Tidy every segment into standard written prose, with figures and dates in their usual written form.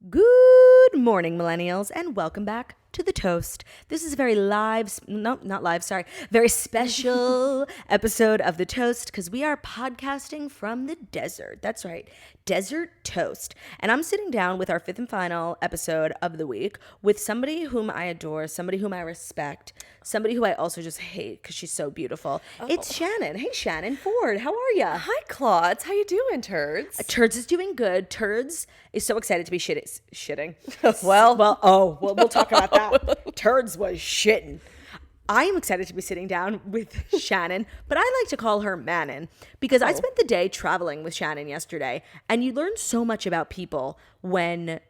Good morning, millennials, and welcome back to The Toast. This is a very very special episode of The Toast because we are podcasting from the desert. That's right, Desert Toast. And I'm sitting down with our fifth and final episode of the week with somebody whom I adore, somebody whom I respect, somebody who I also just hate because she's so beautiful. It's Shannon. Hey, Shannon Ford, how are ya? Hi, Claude. How you doing, Turds? Turds is doing good. Turds is so excited to be shitting. We'll talk about that. Turds was shitting. I am excited to be sitting down with Shannon, but I like to call her Mannon because I spent the day traveling with Shannon yesterday, and you learn so much about people when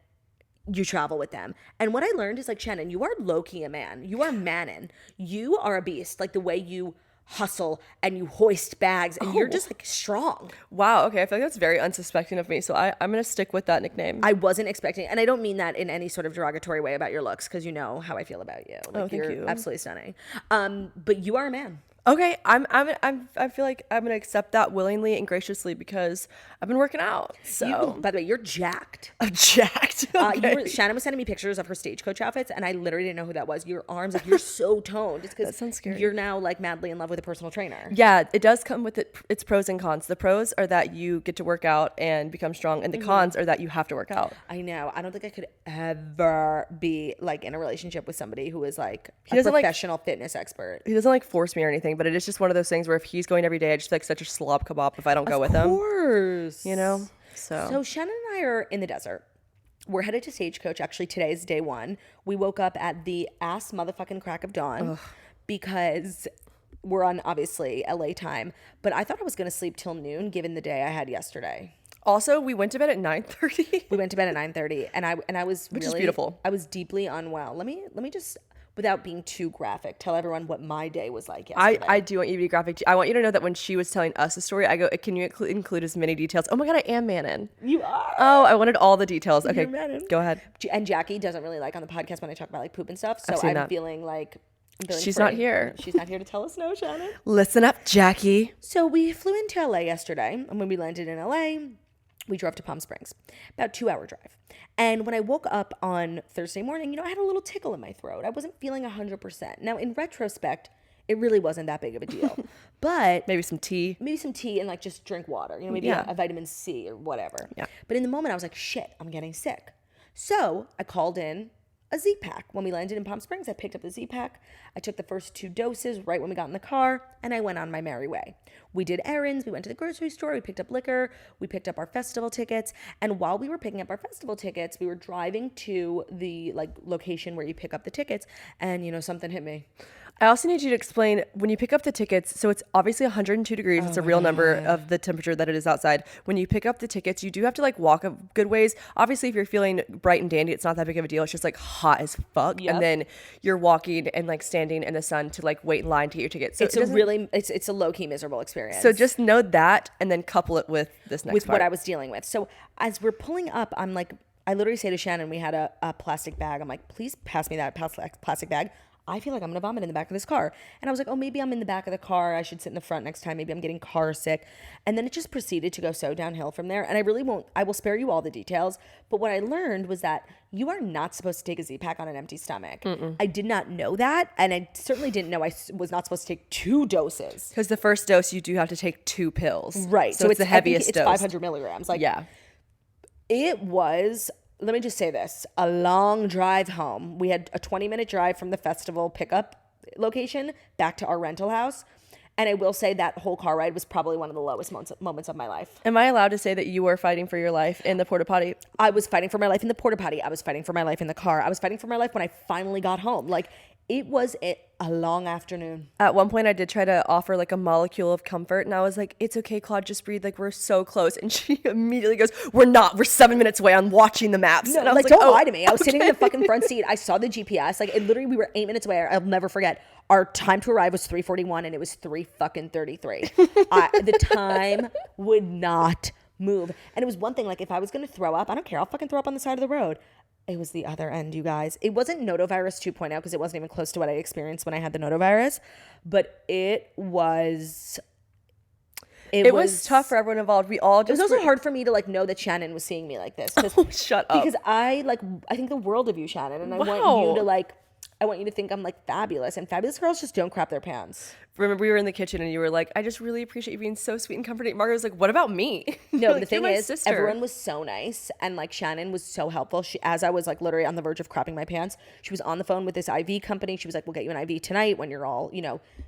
you travel with them. And what I learned is, like, Shannon, you are low-key a man. You are Mannon. You are a beast, like the way you hustle and you hoist bags and you're just like strong. Wow. Okay. I feel like that's very unsuspecting of me. So I'm going to stick with that nickname. I wasn't expecting, and I don't mean that in any sort of derogatory way about your looks, because you know how I feel about you. Like, thank you. Absolutely stunning. But you are a man. Okay, I feel like I'm gonna accept that willingly and graciously because I've been working out. So, By the way, you're jacked. I'm jacked. Okay. Shannon was sending me pictures of her Stagecoach outfits, and I literally didn't know who that was. Your arms, like, you're so toned. It's because that sounds scary. You're now like madly in love with a personal trainer. Yeah, it does come with its pros and cons. The pros are that you get to work out and become strong, and the cons are that you have to work out. I know. I don't think I could ever be like in a relationship with somebody who is like a professional fitness expert. He doesn't like force me or anything, but it is just one of those things where if he's going every day, I just feel like such a slob kebab if I don't go with him. Of course. You know? So Shannon and I are in the desert. We're headed to Stagecoach. Actually, today's day one. We woke up at the ass motherfucking crack of dawn because we're on, obviously, LA time. But I thought I was going to sleep till noon given the day I had yesterday. Also, we went to bed at 9:30. We went to bed at 9:30, and I was Which is beautiful. I was deeply unwell. Let me just, without being too graphic, tell everyone what my day was like yesterday. I do want you to be graphic. I want you to know that when she was telling us the story, I go, can you include as many details? Oh my God, I am Mannon. You are. Oh, I wanted all the details. Okay, go ahead. And Jackie doesn't really like on the podcast when I talk about like poop and stuff. So I'm feeling like she's not here. She's not here to tell us no, Shannon. Listen up, Jackie. So we flew into LA yesterday, and when we landed in LA, we drove to Palm Springs, about 2-hour drive. And when I woke up on Thursday morning, I had a little tickle in my throat. I wasn't feeling 100%. Now, in retrospect, it really wasn't that big of a deal. But maybe some tea and like just drink water, maybe a vitamin C or whatever. Yeah. But in the moment, I was like, shit, I'm getting sick. So I called in a Z-Pack. When we landed in Palm Springs, I picked up the Z-Pack. I took the first 2 doses right when we got in the car, and I went on my merry way. We did errands. We went to the grocery store. We picked up liquor. We picked up our festival tickets. And while we were picking up our festival tickets, we were driving to the location where you pick up the tickets, and something hit me. I also need you to explain when you pick up the tickets. So it's obviously 102 degrees. It's a real number of the temperature that it is outside. When you pick up the tickets, you do have to walk a good ways. Obviously, if you're feeling bright and dandy, it's not that big of a deal. It's just hot as fuck. Yep. And then you're walking and standing in the sun to wait in line to get your tickets. So it's a low key miserable experience. So just know that and then couple it with this next part. What I was dealing with. So as we're pulling up, I'm like, I literally say to Shannon, we had a plastic bag. I'm like, please pass me that plastic bag. I feel like I'm going to vomit in the back of this car. And I was like, oh, maybe I'm in the back of the car. I should sit in the front next time. Maybe I'm getting car sick. And then it just proceeded to go so downhill from there. And I will spare you all the details. But what I learned was that you are not supposed to take a Z-Pack on an empty stomach. I did not know that. And I certainly didn't know I was not supposed to take 2 doses. Because the first dose, you do have to take 2 pills. Right. So it's the heaviest dose. It's 500 milligrams. Yeah. It was... Let me just say this, a long drive home. We had a 20-minute drive from the festival pickup location back to our rental house. And I will say that whole car ride was probably one of the lowest moments of my life. Am I allowed to say that you were fighting for your life in the porta potty? I was fighting for my life in the porta potty. I was fighting for my life in the car. I was fighting for my life when I finally got home. It was a long afternoon. At one point, I did try to offer a molecule of comfort, and I was like, it's okay, Claude, just breathe. We're so close. And she immediately goes, we're not. We're 7 minutes away. I'm watching the maps. No, and I was don't lie to me. I was sitting in the fucking front seat. I saw the GPS. Literally, we were 8 minutes away. I'll never forget. Our time to arrive was 3:41, and it was 3:33. The time would not move. And it was one thing, if I was going to throw up, I don't care. I'll fucking throw up on the side of the road. It was the other end, you guys. It wasn't notovirus 2.0 because it wasn't even close to what I experienced when I had the notovirus, but it was It was tough for everyone involved. We all just. It was also hard for me to like know that Shannon was seeing me like this. Oh, shut up. Because I think the world of you, Shannon, and I want you to like. I want you to think I'm like fabulous, and fabulous girls just don't crap their pants. Remember, we were in the kitchen and you were like, I just really appreciate you being so sweet and comforting. Margaret was like, what about me? No, like, the thing is, everyone was so nice, and like Shannon was so helpful. As I was like literally on the verge of crapping my pants, she was on the phone with this IV company. She was like, we'll get you an IV tonight when you're all,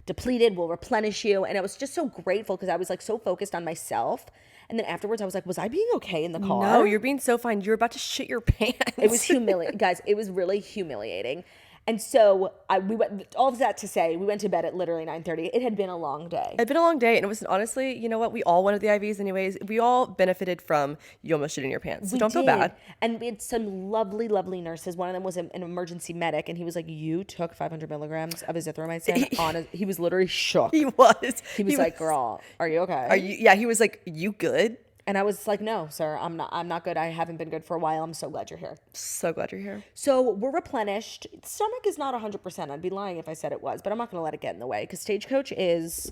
depleted. We'll replenish you. And I was just so grateful because I was like so focused on myself. And then afterwards, I was like, was I being okay in the car? No, you're being so fine. You're about to shit your pants. It was humiliating. Guys, it was really humiliating. And so we went, all of that to say, we went to bed at literally 9:30. It had been a long day. It had been a long day. And it was honestly, you know what? We all wanted the IVs anyways. We all benefited from you almost shitting your pants. So don't feel bad. And we had some lovely, lovely nurses. One of them was an emergency medic. And he was like, you took 500 milligrams of azithromycin. He was literally shook. He was. He was like, girl, are you okay? Are you? Yeah, he was like, you good? And I was like, no, sir, I'm not good. I haven't been good for a while. I'm so glad you're here. So glad you're here. So we're replenished. The stomach is not 100%. I'd be lying if I said it was, but I'm not going to let it get in the way because Stagecoach is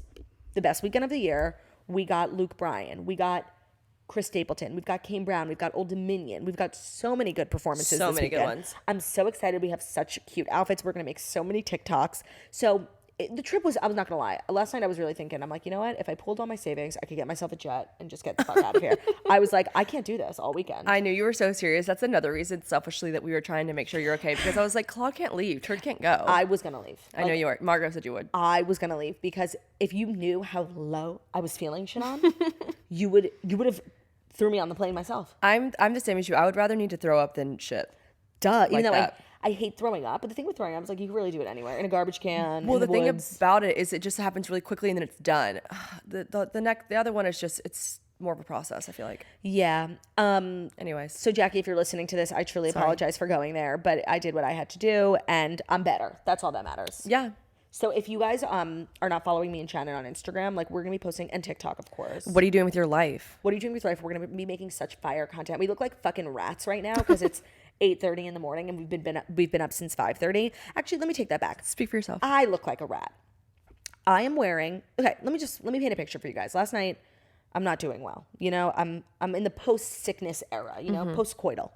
the best weekend of the year. We got Luke Bryan. We got Chris Stapleton. We've got Kane Brown. We've got Old Dominion. We've got so many good performances this weekend. Good ones. I'm so excited. We have such cute outfits. We're going to make so many TikToks. So the trip was, I was not going to lie. Last night I was really thinking, I'm like, you know what? If I pulled all my savings, I could get myself a jet and just get the fuck out of here. I was like, I can't do this all weekend. I knew you were so serious. That's another reason selfishly that we were trying to make sure you're okay because I was like, Claude can't leave. Turd can't go. I was going to leave. I know you were. Margot said you would. I was going to leave because if you knew how low I was feeling, Shannon, you would have threw me on the plane myself. I'm the same as you. I would rather need to throw up than shit. Duh. Even though I hate throwing up, but the thing with throwing up is like you can really do it anywhere in a garbage can. Well, the thing woods. about it is it just happens really quickly and then it's done. The other one is just it's more of a process. I feel like. Yeah. Anyways, so Jackie, if you're listening to this, I truly apologize for going there, but I did what I had to do, and I'm better. That's all that matters. Yeah. So if you guys are not following me and Shannon on Instagram, like we're gonna be posting, and TikTok, of course. What are you doing with your life? What are you doing with your life? We're gonna be making such fire content. We look like fucking rats right now because it's 8:30 in the morning and we've been up since 5:30. Actually, let me take that back. Speak for yourself. I look like a rat. I am wearing. Okay, let me paint a picture for you guys. Last night, I'm not doing well. I'm in the post sickness era. Post coital,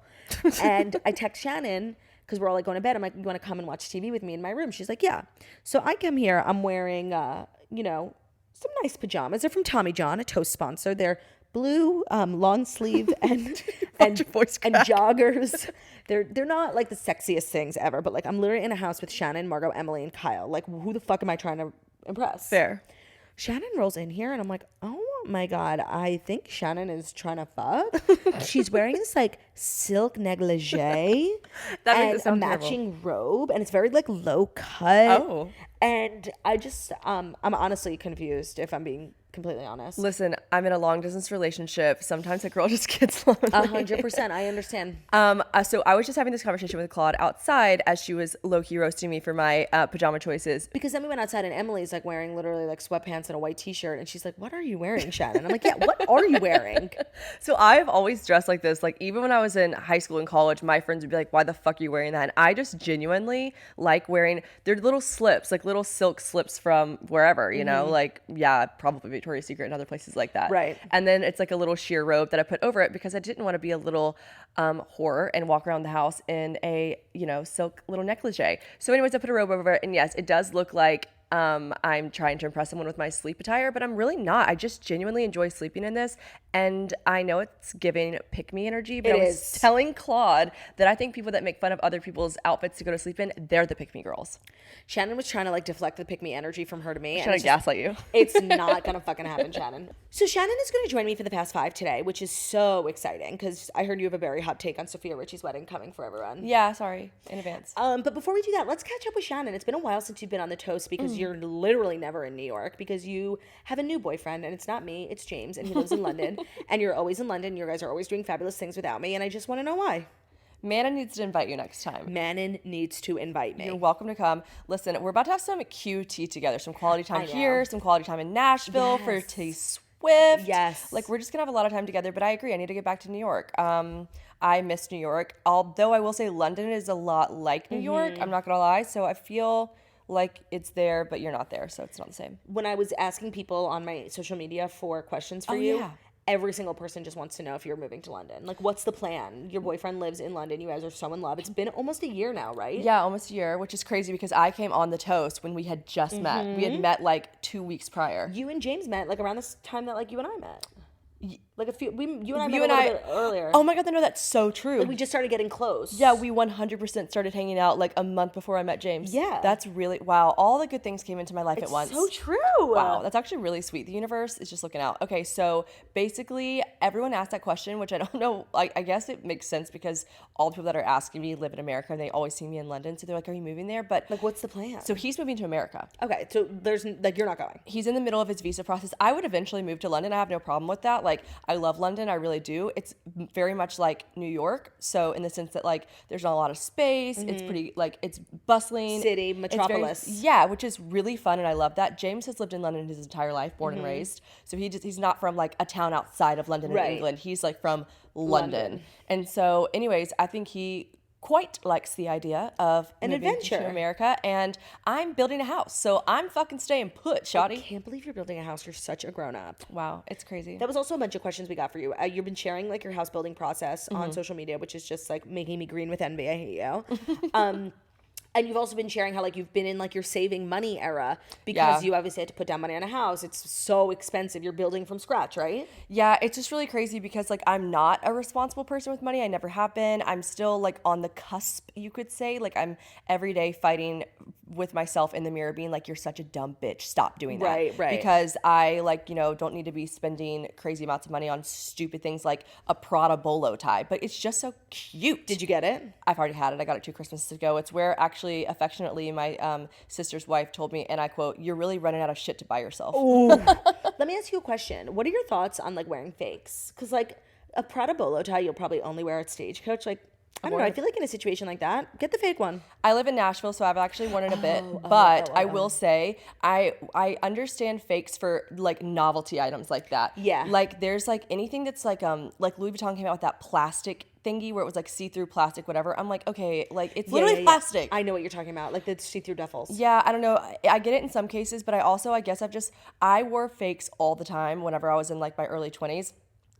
and I text Shannon. Because we're all like going to bed. I'm like, you want to come and watch TV with me in my room? She's like, yeah. So I come here. I'm wearing, some nice pajamas. They're from Tommy John, a Toast sponsor. They're blue, long sleeve and joggers. They're not like the sexiest things ever, but like I'm literally in a house with Shannon, Margot, Emily, and Kyle. Like, who the fuck am I trying to impress? Fair. Shannon rolls in here and I'm like, oh my God, I think Shannon is trying to fuck. She's wearing this like silk negligee and a matching robe, and it's very like low cut. Oh. And I just, I'm honestly confused if I'm being completely honest. Listen, I'm in a long distance relationship. Sometimes a girl just gets lonely. 100%. I understand. So I was just having this conversation with Claude outside as she was low-key roasting me for my pajama choices. Because then we went outside and Emily's like wearing literally like sweatpants and a white t-shirt. And she's like, what are you wearing, Shannon? I'm like, yeah, what are you wearing? So I've always dressed like this. Like even when I was in high school and college, my friends would be like, why the fuck are you wearing that? And I just genuinely like wearing, they're little slips, like little silk slips from wherever, like, yeah, probably Victoria's Secret and other places like that. Right. And then it's like a little sheer robe that I put over it because I didn't want to be a little whore and walk around the house in a, silk little negligee. So anyways, I put a robe over it, and yes, it does look like I'm trying to impress someone with my sleep attire, but I'm really not. I just genuinely enjoy sleeping in this, and I know it's giving pick-me energy, but I was telling Claude that I think people that make fun of other people's outfits to go to sleep in, they're the pick-me girls. Shannon was trying to like deflect the pick-me energy from her to me. I'm trying to gaslight you. It's not gonna fucking happen, Shannon. So Shannon is gonna join me for the Fast Five today, which is so exciting because I heard you have a very hot take on Sofia Richie's wedding coming for everyone. Yeah, sorry, in advance. But before we do that, let's catch up with Shannon. It's been a while since you've been on the Toast because you're literally never in New York because you have a new boyfriend, and it's not me, it's James, and he lives in London, and you're always in London. You guys are always doing fabulous things without me, and I just want to know why. Mannon needs to invite you next time. Mannon needs to invite me. You're welcome to come. Listen, we're about to have some QT together, some quality time here, some quality time in Nashville for T Swift. Yes. Like, we're just going to have a lot of time together, but I agree. I need to get back to New York. I miss New York, although I will say London is a lot like New York. I'm not going to lie. So I feel like it's there, but you're not there, so it's not the same. When I was asking people on my social media for questions for you, yeah. every single person just wants to know if you're moving to London. Like, what's the plan? Your boyfriend lives in London. You guys are so in love. It's been almost a year now, right? Yeah, almost a year, which is crazy because I came on the toast when we had just met. We had met like 2 weeks prior. You and James met like around this time that like you and I met. Like you and I met a little bit earlier. Oh my God, no, that's so true. Like we just started getting close. Yeah, we 100% started hanging out like a month before I met James. Yeah. That's really, wow, all the good things came into my life at once. So true. Wow, that's actually really sweet. The universe is just looking out. Okay, so basically everyone asked that question, which I don't know, I guess it makes sense because all the people that are asking me live in America and they always see me in London. So they're like, are you moving there? But like, what's the plan? so he's moving to America. Okay, so there's like, you're not going. He's in the middle of his visa process. I would eventually move to London. I have no problem with that. Like, I love London. I really do. It's very much like New York. So in the sense that like there's not a lot of space. It's pretty like it's bustling. City, metropolis. Yeah, which is really fun and I love that. James has lived in London his entire life, born and raised. So he's not from like a town outside of London in England. He's like from London. And so anyways, I think he quite likes the idea of an moving adventure to America, and I'm building a house, so I'm fucking staying put, shawty. I can't believe you're building a house. You're such a grown up. Wow, it's crazy. That was also a bunch of questions we got for you. You've been sharing like your house building process on social media, which is just like making me green with envy. I hate you. And you've also been sharing how like you've been in like your saving money era because you obviously had to put down money on a house. It's so expensive. You're building from scratch, right? Yeah, it's just really crazy because like I'm not a responsible person with money. I never have been. I'm still like on the cusp, you could say. Like I'm every day fighting with myself in the mirror being like, you're such a dumb bitch. Stop doing that. Right. Because I like, don't need to be spending crazy amounts of money on stupid things like a Prada bolo tie, but it's just so cute. Did you get it? I've already had it. I got it 2 Christmases ago. It's where actually affectionately my sister's wife told me, and I quote, "You're really running out of shit to buy yourself." Let me ask you a question. What are your thoughts on like wearing fakes? Because like a Prada bolo tie, you'll probably only wear at Stagecoach. Like, I don't know. I feel like in a situation like that, get the fake one. I live in Nashville, so I've actually worn it a bit. But I will say, I understand fakes for like novelty items like that. Yeah. Like there's like anything that's like Louis Vuitton came out with that plastic thingy where it was like see-through plastic, whatever. I'm like, okay, like it's literally plastic. I know what you're talking about, like the see-through duffels. Yeah, I don't know. I get it in some cases, but I guess I wore fakes all the time whenever I was in like my early 20s.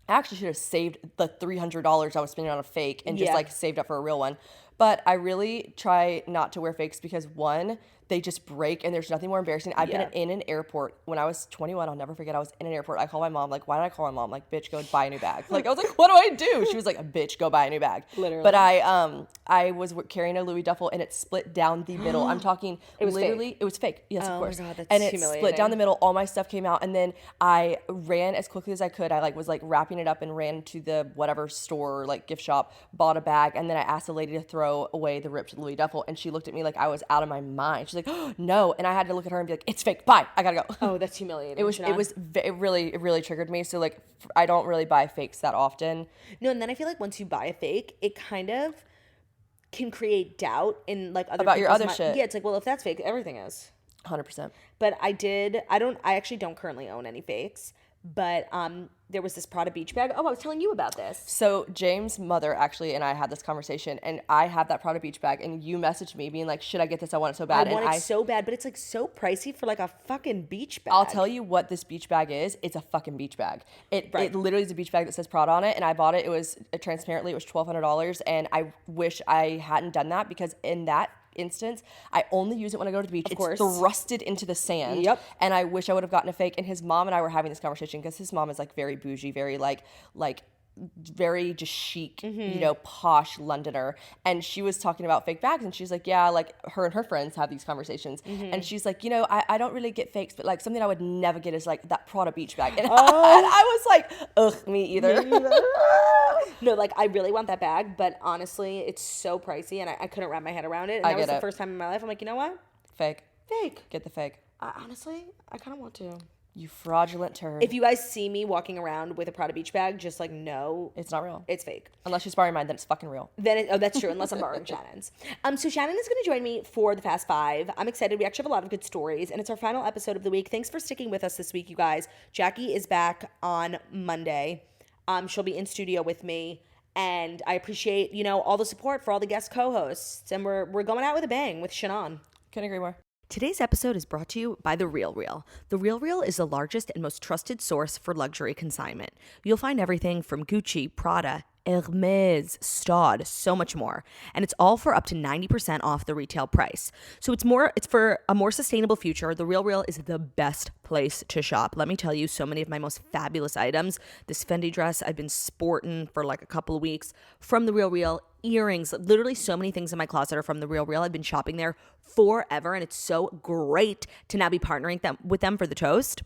I actually should have saved the $300 I was spending on a fake and just like saved up for a real one. But I really try not to wear fakes because one, they just break and there's nothing more embarrassing. I've been in an airport when I was 21. I'll never forget. I was in an airport. I called my mom. Like, why did I call my mom? Like, bitch, go buy a new bag. Like, I was like, what do I do? She was like, bitch, go buy a new bag. Literally. But I was carrying a Louis duffel and it split down the middle. I'm talking it was fake. Yes, of course. Oh my God, that's and it humiliating. split down the middle. All my stuff came out, and then I ran as quickly as I could. I was wrapping it up and ran to the whatever store, like gift shop, bought a bag, and then I asked the lady to throw away the ripped Louis duffel, and she looked at me like I was out of my mind. She's like, oh, no, and I had to look at her and be like, it's fake. Bye. I gotta go. Oh, that's humiliating. It really triggered me. So like, I don't really buy fakes that often. No, and then I feel like once you buy a fake, it kind of can create doubt in like other about your people's other shit. Yeah, it's like, well, if that's fake, everything is. 100%. But I actually don't currently own any fakes. But there was this Prada beach bag. Oh, I was telling you about this. So James' mother actually and I had this conversation, and I have that Prada beach bag, and you messaged me being like, should I get this? I want it so bad. I want it so bad, but it's like so pricey for like a fucking beach bag. I'll tell you what this beach bag is. It's a fucking beach bag. It literally is a beach bag that says Prada on it, and I bought it. It was transparently, it was $1,200, and I wish I hadn't done that because in that instance, I only use it when I go to the beach. It's thrusted into the sand. Yep. And I wish I would have gotten a fake. And his mom and I were having this conversation because his mom is like very bougie, very like very just chic, posh Londoner. And she was talking about fake bags, and she's like, yeah, like her and her friends have these conversations. And she's like, I don't really get fakes, but like something I would never get is like that Prada beach bag. And, and I was like, ugh, me either. No, like I really want that bag, but honestly, it's so pricey, and I couldn't wrap my head around it. And that was the first time in my life I'm like, you know what? Fake. Fake. Get the fake. Honestly, I kind of want to. You fraudulent turd. If you guys see me walking around with a Prada beach bag, just like know it's not real. It's fake. Unless she's borrowing mine, then it's fucking real. That's true. Unless I'm borrowing Shannon's. So Shannon is going to join me for the Fast Five. I'm excited. We actually have a lot of good stories, and it's our final episode of the week. Thanks for sticking with us this week, you guys. Jackie is back on Monday. She'll be in studio with me, and I appreciate all the support for all the guest co-hosts, and we're going out with a bang with Shannon. Couldn't agree more. Today's episode is brought to you by The RealReal. The RealReal is the largest and most trusted source for luxury consignment. You'll find everything from Gucci, Prada, Hermes, Staud, so much more. And it's all for up to 90% off the retail price. So it's for a more sustainable future. The RealReal is the best place to shop. Let me tell you, so many of my most fabulous items. This Fendi dress I've been sporting for like a couple of weeks from The RealReal. Earrings, literally so many things in my closet are from The RealReal. I've been shopping there forever, and it's so great to now be partnering with them for the toast.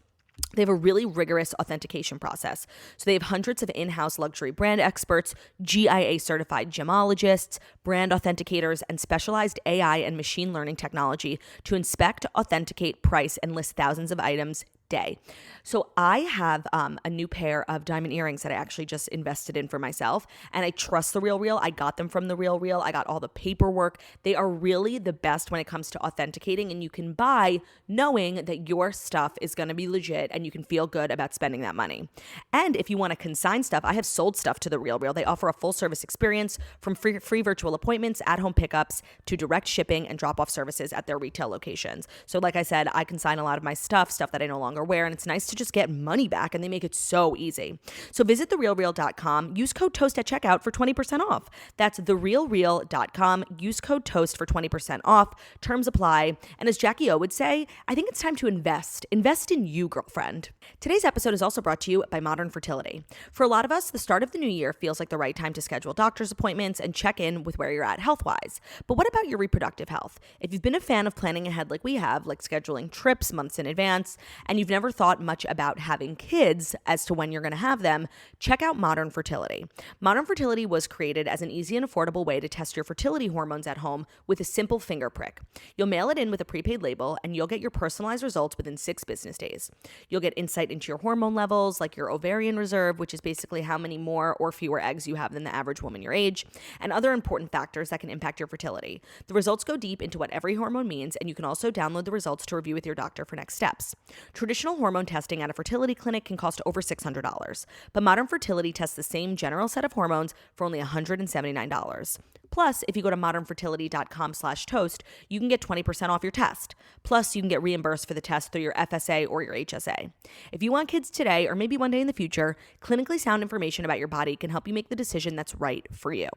They have a really rigorous authentication process. So they have hundreds of in-house luxury brand experts, GIA certified gemologists, brand authenticators, and specialized AI and machine learning technology to inspect, authenticate, price, and list thousands of items day. So I have a new pair of diamond earrings that I actually just invested in for myself, and I trust The RealReal. I got them from The RealReal. I got all the paperwork. They are really the best when it comes to authenticating, and you can buy knowing that your stuff is going to be legit and you can feel good about spending that money. And if you want to consign stuff, I have sold stuff to The RealReal. They offer a full service experience from free virtual appointments, at-home pickups, to direct shipping and drop-off services at their retail locations. So like I said, I consign a lot of my stuff that I no longer wear, and it's nice to just get money back, and they make it so easy. So visit therealreal.com, use code TOAST at checkout for 20% off. That's therealreal.com, use code TOAST for 20% off. Terms apply. And as Jackie O would say, I think it's time to invest. Invest in you, girlfriend. Today's episode is also brought to you by Modern Fertility. For a lot of us, the start of the new year feels like the right time to schedule doctor's appointments and check in with where you're at health-wise. But what about your reproductive health? If you've been a fan of planning ahead like we have, like scheduling trips months in advance, and you've never thought much about having kids as to when you're going to have them, check out Modern Fertility. Modern Fertility was created as an easy and affordable way to test your fertility hormones at home with a simple finger prick. You'll mail it in with a prepaid label, and you'll get your personalized results within 6 business days. You'll get insight into your hormone levels, like your ovarian reserve, which is basically how many more or fewer eggs you have than the average woman your age, and other important factors that can impact your fertility. The results go deep into what every hormone means, and you can also download the results to review with your doctor for next steps. Traditional hormone testing at a fertility clinic can cost over $600, but Modern Fertility tests the same general set of hormones for only $179. Plus, if you go to modernfertility.com/toast, you can get 20% off your test. Plus, you can get reimbursed for the test through your FSA or your HSA. If you want kids today, or maybe one day in the future, clinically sound information about your body can help you make the decision that's right for you.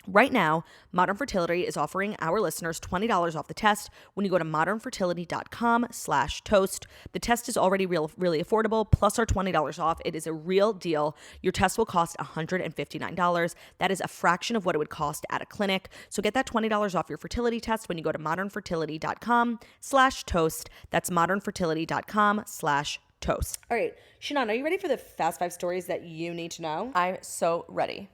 Right now, Modern Fertility is offering our listeners $20 off the test when you go to modernfertility.com/toast. The test is already really affordable, plus our $20 off. It is a real deal. Your test will cost $159. That is a fraction of what it would cost at a clinic. So get that $20 off your fertility test when you go to modernfertility.com/toast. That's modernfertility.com/toast. All right, Shannon, are you ready for the Fast 5 stories that you need to know? I'm so ready.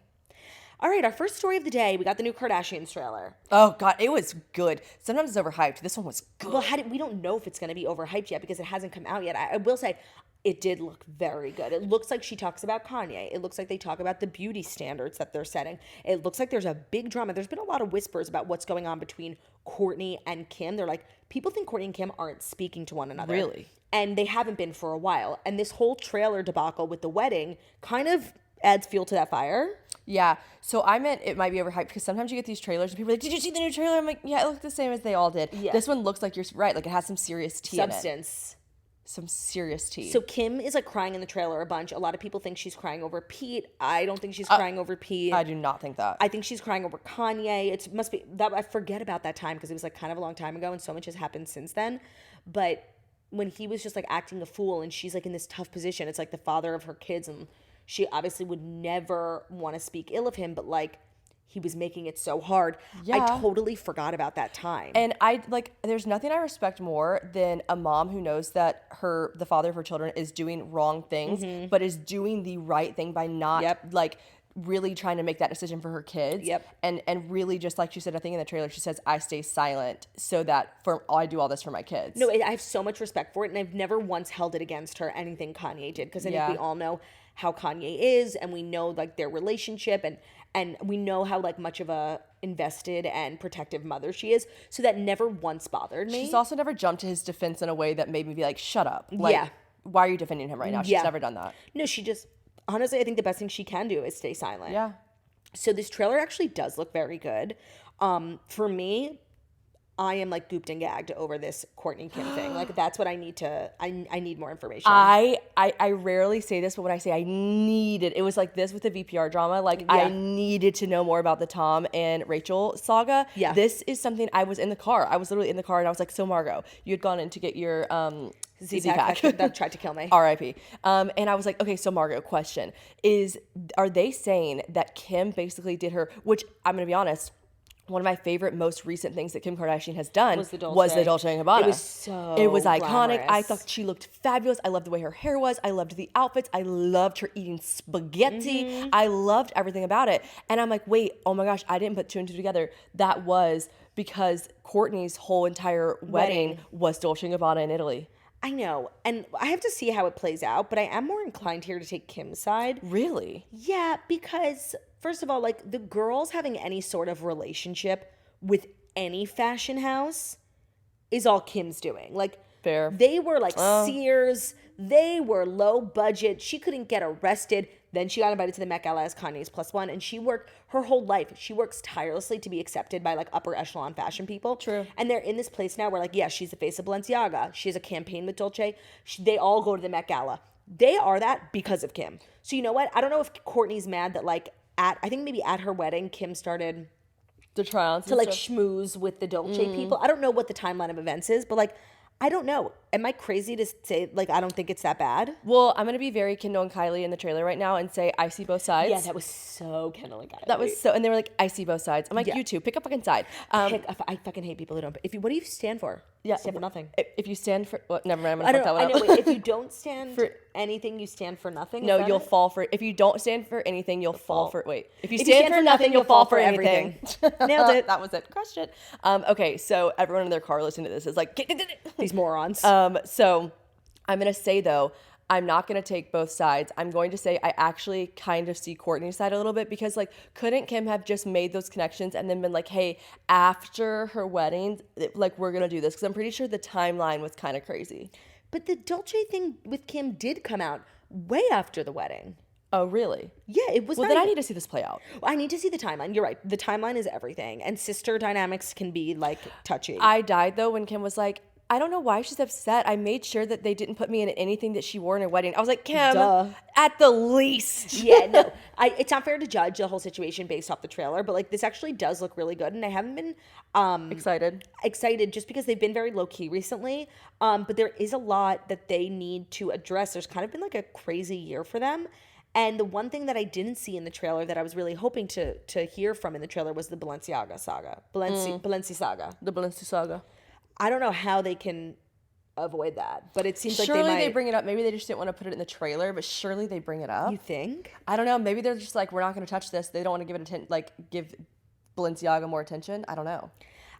All right, our first story of the day, we got the new Kardashians trailer. Oh, God, it was good. Sometimes it's overhyped. This one was good. Well, we don't know if it's going to be overhyped yet because it hasn't come out yet. I will say it did look very good. It looks like she talks about Kanye. It looks like they talk about the beauty standards that they're setting. It looks like there's a big drama. There's been a lot of whispers about what's going on between Kourtney and Kim. They're like, people think Kourtney and Kim aren't speaking to one another. Really? And they haven't been for a while. And this whole trailer debacle with the wedding kind of adds fuel to that fire. Yeah, so I meant it might be overhyped because sometimes you get these trailers and people are like, did you see the new trailer? I'm like, yeah, it looked the same as they all did. Yeah. This one looks like you're right. Like it has some serious tea in it. Some serious tea. So Kim is like crying in the trailer a bunch. A lot of people think she's crying over Pete. I don't think she's crying over Pete. I do not think that. I think she's crying over Kanye. It must be that I forget about that time because it was like kind of a long time ago and so much has happened since then. But when he was just like acting a fool and she's like in this tough position, it's like the father of her kids and she obviously would never want to speak ill of him, but like he was making it so hard. Yeah. I totally forgot about that time. And there's nothing I respect more than a mom who knows that the father of her children is doing wrong things, but is doing the right thing by not really trying to make that decision for her kids. Yep. And really just like she said, I think in the trailer, she says, I stay silent so that I do all this for my kids. No, I have so much respect for it. And I've never once held it against her, anything Kanye did. Because I think we all know how Kanye is and we know like their relationship and we know how like much of a invested and protective mother she is. So that never once bothered me. She's also never jumped to his defense in a way that made me be like, shut up. Like, why are you defending him right now? She's never done that. No, she just, honestly, I think the best thing she can do is stay silent. Yeah. So this trailer actually does look very good. For me, I am like gooped and gagged over this Kourtney Kim thing. Like that's what I need to. I need more information. I rarely say this, but when I say I needed, it was like this with the VPR drama. Like I needed to know more about the Tom and Rachel saga. Yeah. This is something I was in the car. I was literally in the car and I was like, so Margot, you had gone in to get your Z-Pack that tried to kill me. R.I.P. And I was like, okay, so Margot, question is, are they saying that Kim basically did her, which I'm going to be honest, one of my favorite, most recent things that Kim Kardashian has done was the Dolce & Gabbana. It was iconic. glamorous. I thought she looked fabulous. I loved the way her hair was. I loved the outfits. I loved her eating spaghetti. I loved everything about it. And I'm like, wait, oh my gosh, I didn't put 2 and 2 together. That was because Kourtney's whole entire wedding was Dolce & Gabbana in Italy. I know. And I have to see how it plays out, but I am more inclined here to take Kim's side. Really? Yeah, because first of all, like the girls having any sort of relationship with any fashion house is all Kim's doing. Like fair. They were like Sears. They were low budget. She couldn't get arrested. Then she got invited to the Met Gala as Kanye's +1, and she worked her whole life. She works tirelessly to be accepted by like upper echelon fashion people. True. And they're in this place now where like, yeah, she's the face of Balenciaga. She has a campaign with Dolce. They all go to the Met Gala. They are that because of Kim. So you know what? I don't know if Kourtney's mad that like I think maybe at her wedding, Kim started to try on to like schmooze with the Dolce people. I don't know what the timeline of events is, but like, I don't know. Am I crazy to say, like, I don't think it's that bad? Well, I'm going to be very Kendall and Kylie in the trailer right now and say, I see both sides. Yeah, that was so Kendall and Kylie. That was so, and they were like, I see both sides. I'm like, you two, pick a fucking side. I fucking hate people who don't. What do you stand for? Yeah. Stand for nothing. If you stand for, well, never mind, I'm going to fuck that one up. Wait, if you don't stand for anything, you stand for nothing? No, you'll fall for, if you don't stand for anything, you'll fall for, if you stand for nothing, you'll fall for anything. Nailed it. That was it. Crushed it. Okay, so everyone in their car listening to this is like, these morons. So I'm going to say, though, I'm not going to take both sides. I'm going to say I actually kind of see Kourtney's side a little bit because, like, couldn't Kim have just made those connections and then been like, hey, after her wedding, like, we're going to do this? Because I'm pretty sure the timeline was kind of crazy. But the Dolce thing with Kim did come out way after the wedding. Oh, really? Yeah, it was. Well, then I need to see this play out. I need to see the timeline. You're right. The timeline is everything. And sister dynamics can be, like, touchy. I died, though, when Kim was like, I don't know why she's upset. I made sure that they didn't put me in anything that she wore in her wedding. I was like, Kim, at the least. Yeah, no. It's not fair to judge the whole situation based off the trailer, but like this actually does look really good. And I haven't been excited just because they've been very low key recently. But there is a lot that they need to address. There's kind of been like a crazy year for them. And the one thing that I didn't see in the trailer that I was really hoping to hear from in the trailer was the Balenciaga saga. Balenci saga. The Balenci saga. I don't know how they can avoid that, but it seems like surely they might. They bring it up. Maybe they just didn't want to put it in the trailer, but surely they bring it up. You think? I don't know. Maybe they're just like, we're not going to touch this. They don't want to give it give Balenciaga more attention. I don't know.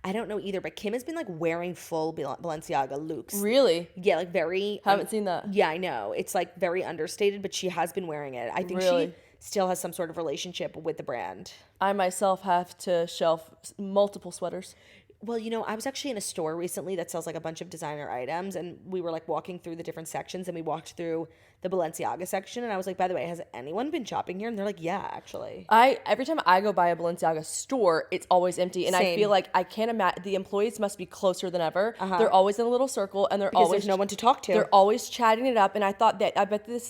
I don't know either, but Kim has been like wearing full Balenciaga looks. Really? Yeah, like very. Haven't seen that. Yeah, I know. It's like very understated, but she has been wearing it. I think she still has some sort of relationship with the brand. I myself have to shelf multiple sweaters. Well, you know, I was actually in a store recently that sells like a bunch of designer items, and we were like walking through the different sections, and we walked through the Balenciaga section, and I was like, by the way, has anyone been shopping here? And they're like, yeah, actually. Every time I go by a Balenciaga store, it's always empty, and Same. I feel like I can't imagine, the employees must be closer than ever. They're always in a little circle, and because there's no one to talk to. They're always chatting it up, and I bet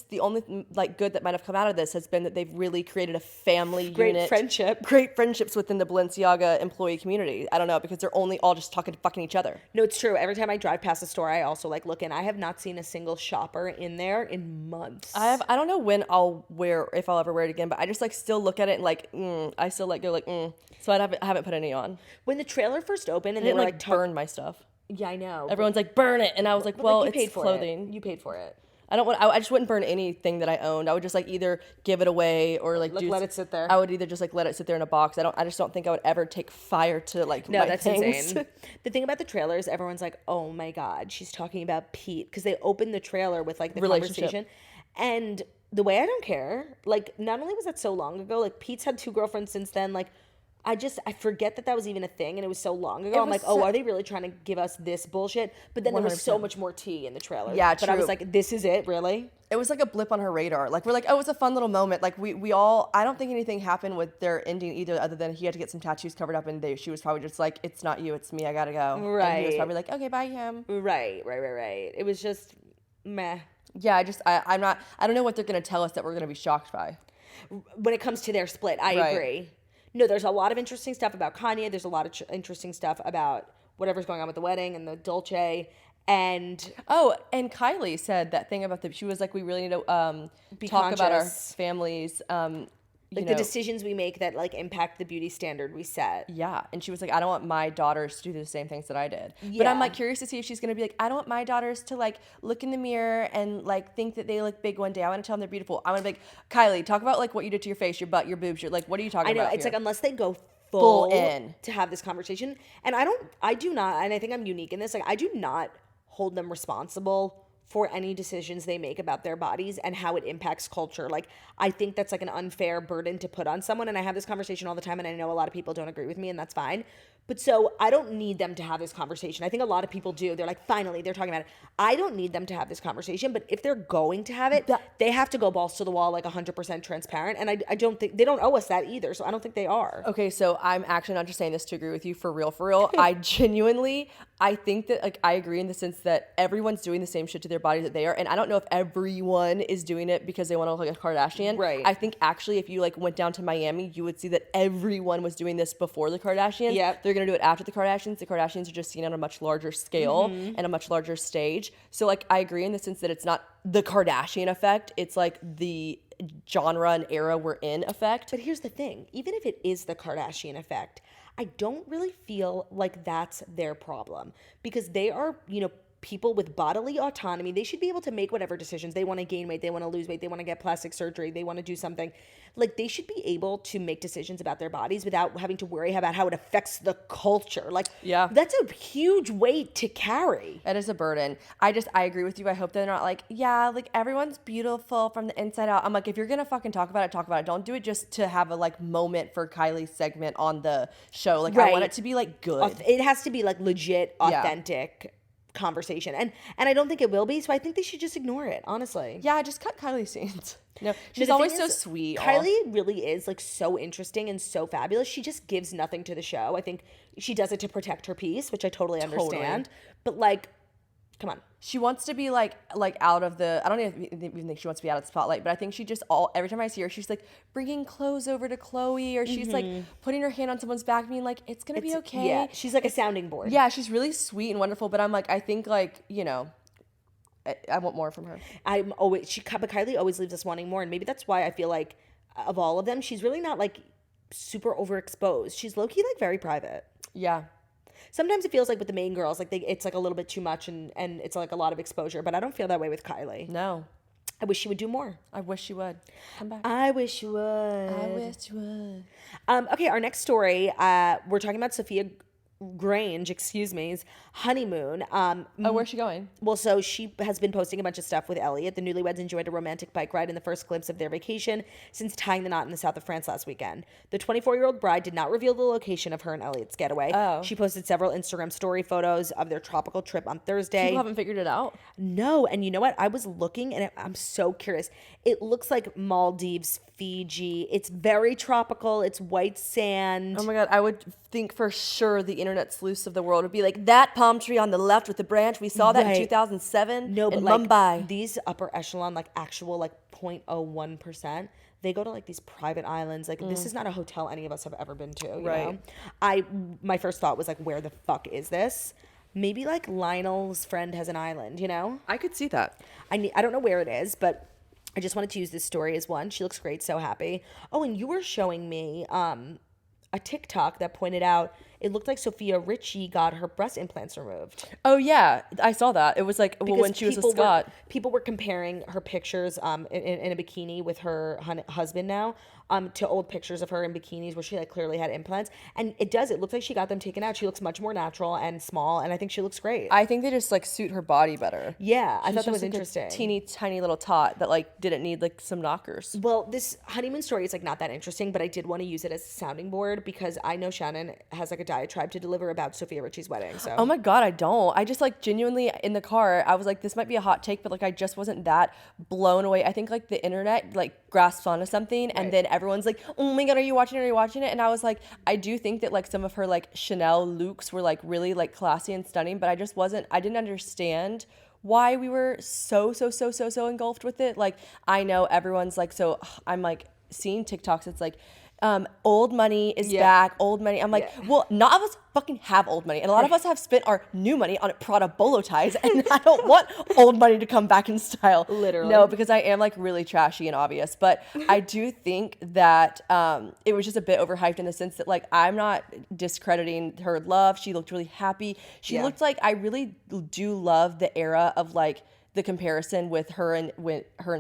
the only like good that might have come out of this has been that they've really created a family unit. Great friendships within the Balenciaga employee community. I don't know, because they're only all just fucking each other. No, it's true. Every time I drive past a store, I also like look in. I have not seen a single shopper in there in months. I don't know when if I'll ever wear it again, but I just like still look at it and like, I still like go like, So I haven't put any on. When the trailer first opened and they they were like burn my stuff. Yeah, I know. Everyone's like, burn it. And I was like, well, like, it's clothing. You paid for it. I just wouldn't burn anything that I owned. I would just like either give it away or like let it sit there. I would either just like let it sit there in a box. I just don't think I would ever take fire to like no, my that's things. Insane. The thing about the trailers, everyone's like, oh my God, she's talking about Pete. Because they opened the trailer with like the conversation. And the way I don't care, like not only was that so long ago, like Pete's had 2 girlfriends since then, like I forget that was even a thing, and it was so long ago. I'm like, oh, are they really trying to give us this bullshit? But then there was so much more tea in the trailer. Yeah, but I was like, this is it, really? It was like a blip on her radar. Like, we're like, oh, it's a fun little moment. Like, we all, I don't think anything happened with their ending either, other than he had to get some tattoos covered up, and she was probably just like, it's not you, it's me, I gotta go. Right. And he was probably like, okay, bye, him. Right. It was just meh. Yeah, I don't know what they're gonna tell us that we're gonna be shocked by. When it comes to their split, I agree. No, there's a lot of interesting stuff about Kanye. There's a lot of interesting stuff about whatever's going on with the wedding and the Dolce. And Kylie said that thing about she was like, we really need to talk conscious about our families. Like the decisions we make that like impact the beauty standard we set. Yeah. And she was like, I don't want my daughters to do the same things that I did. Yeah. But I'm like curious to see if she's going to be like, I don't want my daughters to like look in the mirror and like think that they look big one day. I want to tell them they're beautiful. I want to be like, Kylie, talk about like what you did to your face, your butt, your boobs. You're like, what are you talking about? I know. It's like, unless they go full in to have this conversation. And I do not, and I think I'm unique in this. Like, I do not hold them responsible for any decisions they make about their bodies and how it impacts culture. Like, I think that's like an unfair burden to put on someone. And I have this conversation all the time, and I know a lot of people don't agree with me, and that's fine. But so I don't need them to have this conversation. I think a lot of people do. They're like, finally, they're talking about it. I don't need them to have this conversation, but if they're going to have it, they have to go balls to the wall, like 100% transparent. And I don't think, they don't owe us that either. So I don't think they are. Okay, so I'm actually not just saying this to agree with you, for real. I think that like I agree in the sense that everyone's doing the same shit to their body that they are. And I don't know if everyone is doing it because they want to look like a Kardashian. Right. I think actually if you like went down to Miami, you would see that everyone was doing this before the Kardashians. Yep. They're going to do it after the Kardashians. The Kardashians are just seen on a much larger scale and a much larger stage. So like I agree in the sense that it's not the Kardashian effect. It's like the genre and era we're in effect. But here's the thing. Even if it is the Kardashian effect, I don't really feel like that's their problem, because they are, people with bodily autonomy. They should be able to make whatever decisions. They want to gain weight, they want to lose weight, they want to get plastic surgery, they want to do something. Like, they should be able to make decisions about their bodies without having to worry about how it affects the culture. Like, yeah, that's a huge weight to carry. It is a burden. I agree with you. I hope they're not like, yeah, like everyone's beautiful from the inside out. I'm like, if you're going to fucking talk about it. Don't do it just to have a like moment for Kylie's segment on the show. Like, right. I want it to be like good. It has to be like legit, authentic conversation, and I don't think it will be, so I think they should just ignore it, honestly. Yeah, just cut Kylie's scenes. No, she's always so sweet. Kylie really is like so interesting and so fabulous. She just gives nothing to the show. I think she does it to protect her peace, which I totally understand. But like, come on. She wants to be like out of the, I don't even think she wants to be out of the spotlight, but I think she just every time I see her, she's like bringing clothes over to Chloe, or she's like putting her hand on someone's back being like, it's going to be okay. Yeah, she's like a sounding board. Yeah, she's really sweet and wonderful, but I'm like, I think like, I want more from her. But Kylie always leaves us wanting more, and maybe that's why I feel like of all of them, she's really not like super overexposed. She's low-key like very private. Yeah. Sometimes it feels like with the main girls, like it's like a little bit too much and it's like a lot of exposure, but I don't feel that way with Kylie. No. I wish she would do more. I wish she would. Come back. I wish you would. Okay, our next story, we're talking about Sofia Grainge's honeymoon. Where's she going? Well, so she has been posting a bunch of stuff with Elliot. The newlyweds enjoyed a romantic bike ride in the first glimpse of their vacation since tying the knot in the south of France last weekend. The 24-year-old bride did not reveal the location of her and Elliot's getaway. Oh. She posted several Instagram story photos of their tropical trip on Thursday. People haven't figured it out? No, and you know what? I was looking, and I'm so curious. It looks like Maldives, Fiji. It's very tropical. It's white sand. Oh my God, I would think for sure the internet sleuths of the world would be like, that palm tree on the left with the branch, we saw that in 2007 no, but in like, Mumbai. These upper echelon, like actual like 0.01%, they go to like these private islands. Like this is not a hotel any of us have ever been to, you know? My first thought was like, where the fuck is this? Maybe like Lionel's friend has an island, you know? I could see that. I don't know where it is, but I just wanted to use this story as one. She looks great, so happy. Oh, and you were showing me a TikTok that pointed out it looked like Sofia Richie got her breast implants removed. Oh yeah, I saw that. It was like when she was with Scott. People were comparing her pictures in a bikini with her husband now to old pictures of her in bikinis where she like clearly had implants, and it looks like she got them taken out. She looks much more natural and small, and I think she looks great. I think they just like suit her body better. Yeah, I thought that was like interesting. A teeny tiny little tot that like didn't need like some knockers. Well, this honeymoon story is like not that interesting, but I did want to use it as a sounding board because I know Shannon has like a diatribe to deliver about Sofia Richie's wedding. So oh my god, I don't. I just like genuinely in the car, I was like, this might be a hot take, but like I just wasn't that blown away. I think like the internet like grasps onto something, and then everyone's like, oh my god, are you watching it? Are you watching it? And I was like, I do think that like some of her like Chanel looks were like really like classy and stunning, but I didn't understand why we were so engulfed with it. Like I know everyone's like, so I'm like seeing TikToks, it's like old money is back, old money. I'm like, well, none of us fucking have old money, and a lot of us have spent our new money on Prada bolo ties, and I don't want old money to come back in style. Literally. No, because I am like really trashy and obvious, but I do think that it was just a bit overhyped in the sense that like I'm not discrediting her love. She looked really happy. She looked like, I really do love the era of like the comparison with her and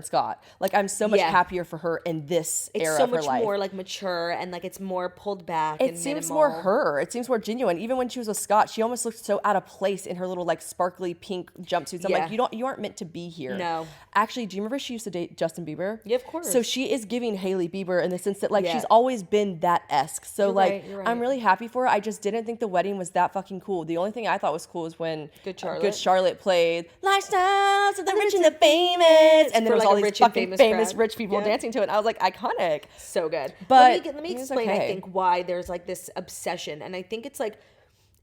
Scott. Like I'm so much happier for her in this era so of her life. It's so much more like mature and like it's more pulled back. It seems more her. It seems more genuine. Even when she was with Scott, she almost looked so out of place in her little like sparkly pink jumpsuits. I'm like, you aren't meant to be here. No. Actually, do you remember she used to date Justin Bieber? Yeah, of course. So she is giving Hailey Bieber in the sense that like she's always been that esque. So you're like right. I'm really happy for her. I just didn't think the wedding was that fucking cool. The only thing I thought was cool was when Good Charlotte played Lifestyles of the Rich and the Famous, and there was like all these fucking famous rich people dancing to it. And I was like, iconic. So good. But let me explain, I think, why there's like this obsession. And I think it's like,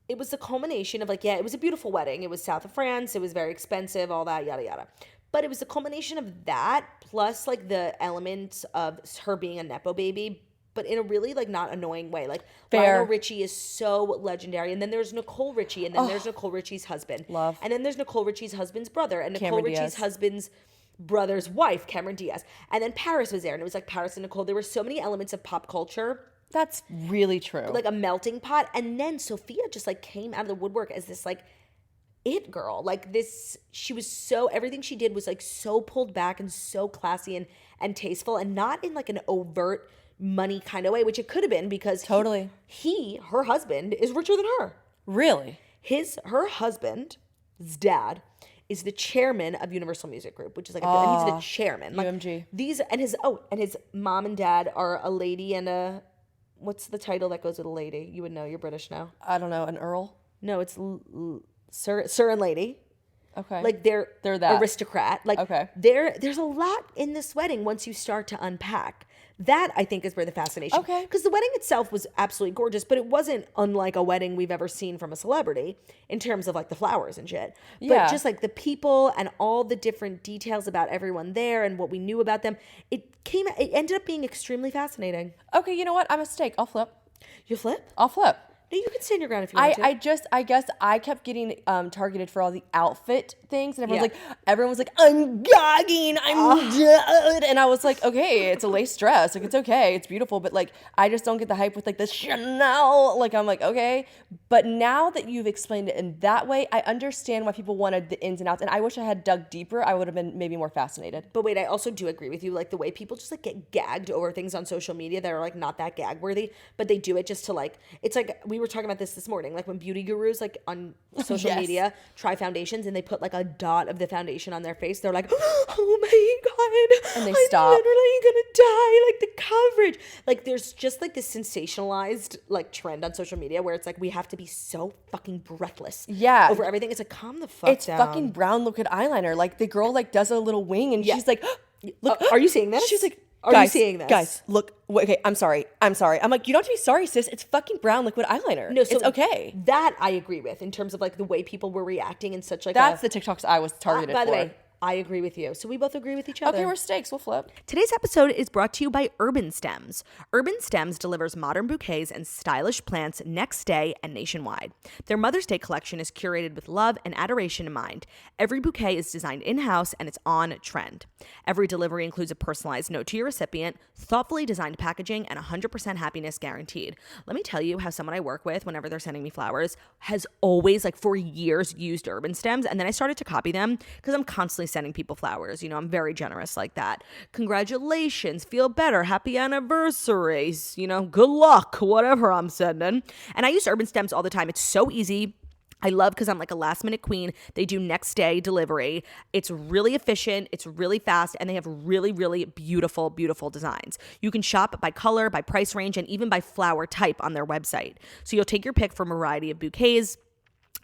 it was the culmination of like, it was a beautiful wedding. It was south of France. It was very expensive, all that, yada, yada. But it was the culmination of that, plus like the elements of her being a Nepo baby, but in a really like not annoying way. Like Lionel Richie is so legendary, and then there's Nicole Richie, and then there's Nicole Richie's husband, and then there's Nicole Richie's husband's brother, and Nicole Richie's husband's brother's wife, Cameron Diaz, and then Paris was there, and it was like Paris and Nicole. There were so many elements of pop culture. That's really true. Like a melting pot, and then Sofia just like came out of the woodwork as this like it girl. Like this, she was so, everything she did was like so pulled back and so classy and tasteful, and not in like an overt money kind of way, which it could have been because her husband is richer than her. Really? Her husband's dad is the chairman of Universal Music Group, which is like he's the chairman. Like UMG. His mom and dad are a lady and a, what's the title that goes with a lady? You would know, you're British now. I don't know, an earl? No, it's sir and lady. Okay. Like they're that aristocrat. Like there's a lot in this wedding once you start to unpack. That, I think, is where the fascination. Okay. Because the wedding itself was absolutely gorgeous, but it wasn't unlike a wedding we've ever seen from a celebrity in terms of like the flowers and shit. But just like the people and all the different details about everyone there and what we knew about them, it ended up being extremely fascinating. Okay, you know what? I'm a steak. I'll flip. You flip? I'll flip. No, you can stand your ground if you want to. I guess I kept getting targeted for all the outfit things, and everyone was like, I'm gagging, I'm dead. And I was like, okay, it's a lace dress. Like, it's okay. It's beautiful. But like, I just don't get the hype with like the Chanel. Like, I'm like, okay. But now that you've explained it in that way, I understand why people wanted the ins and outs. And I wish I had dug deeper. I would have been maybe more fascinated. But wait, I also do agree with you. Like the way people just like get gagged over things on social media that are like not that gag worthy, but they do it just to like, it's like, we were talking about this morning, like when beauty gurus like on social media try foundations and they put like a dot of the foundation on their face, they're like, oh my god, and they I'm stop, literally gonna die. Like the coverage, like there's just like this sensationalized like trend on social media where it's like we have to be so fucking breathless over everything. It's like, calm the fuck down. It's fucking brown liquid eyeliner. Like the girl like does a little wing and she's like, look, are you seeing this? She's like, Are you seeing this? Guys, look. Okay, I'm sorry. I'm like, you don't have to be sorry, sis. It's fucking brown liquid eyeliner. No, so it's okay. That I agree with in terms of like the way people were reacting and such like. That's the TikToks I was targeted for. By the way, I agree with you. So we both agree with each other. Okay, we're steaks. We'll flip. Today's episode is brought to you by Urban Stems. Urban Stems delivers modern bouquets and stylish plants next day and nationwide. Their Mother's Day collection is curated with love and adoration in mind. Every bouquet is designed in-house and it's on trend. Every delivery includes a personalized note to your recipient, thoughtfully designed packaging, and 100% happiness guaranteed. Let me tell you how someone I work with, whenever they're sending me flowers, has always, like for years, used Urban Stems. And then I started to copy them because I'm constantly constantly sending people flowers. You know, I'm very generous like that. Congratulations, feel better, happy anniversaries, you know, good luck, whatever I'm sending. And I use Urban Stems all the time. It's so easy. I love because I'm like a last minute queen. They do next day delivery. It's really efficient. It's really fast. And they have really, really beautiful, beautiful designs. You can shop by color, by price range, and even by flower type on their website. So you'll take your pick from a variety of bouquets,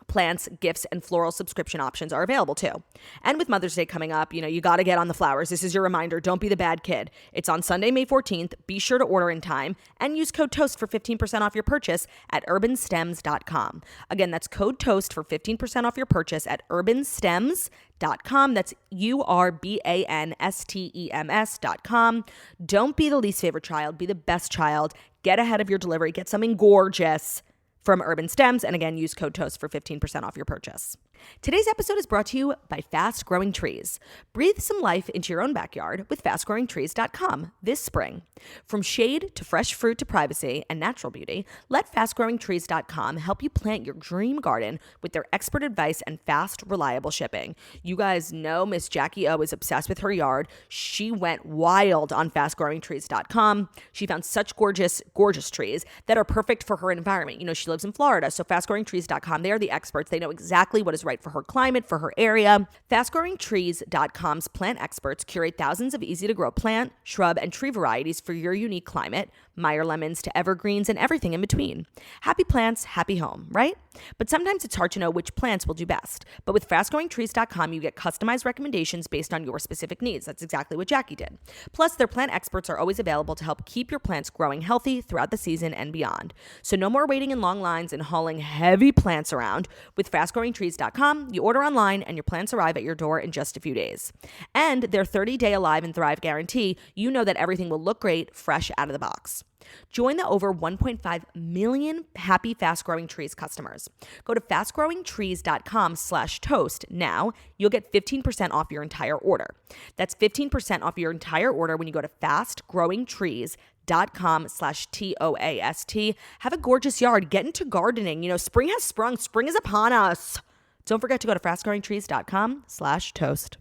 plants, gifts, and floral subscription options are available too. And with Mother's Day coming up, you know, you got to get on the flowers. This is your reminder. Don't be the bad kid. It's on Sunday, May 14th. Be sure to order in time and use code TOAST for 15% off your purchase at urbanstems.com. Again, that's code TOAST for 15% off your purchase at urbanstems.com. That's URBANSTEMS.com. Don't be the least favorite child. Be the best child. Get ahead of your delivery. Get something gorgeous from Urban Stems, and again, use code TOAST for 15% off your purchase. Today's episode is brought to you by Fast Growing Trees. Breathe some life into your own backyard with fastgrowingtrees.com this spring. From shade to fresh fruit to privacy and natural beauty, let fastgrowingtrees.com help you plant your dream garden with their expert advice and fast, reliable shipping. You guys know Miss Jackie O is obsessed with her yard. She went wild on fastgrowingtrees.com. She found such gorgeous, gorgeous trees that are perfect for her environment. You know, she lives in Florida, so fastgrowingtrees.com, they are the experts. They know exactly what is right for her climate, for her area. FastGrowingTrees.com's plant experts curate thousands of easy-to-grow plant, shrub, and tree varieties for your unique climate, Meyer lemons to evergreens and everything in between. Happy plants, happy home, right? But sometimes it's hard to know which plants will do best. But with FastGrowingTrees.com, you get customized recommendations based on your specific needs. That's exactly what Jackie did. Plus, their plant experts are always available to help keep your plants growing healthy throughout the season and beyond. So no more waiting in long lines and hauling heavy plants around. With FastGrowingTrees.com, you order online and your plants arrive at your door in just a few days. And their 30-day Alive and Thrive guarantee, you know that everything will look great fresh out of the box. Join the over 1.5 million happy Fast Growing Trees customers. Go to fastgrowingtrees.com/toast now. You'll get 15% off your entire order. That's 15% off your entire order when you go to fastgrowingtrees.com/TOAST. Have a gorgeous yard. Get into gardening. You know, spring has sprung. Spring is upon us. Don't forget to go to fastgrowingtrees.com/toast.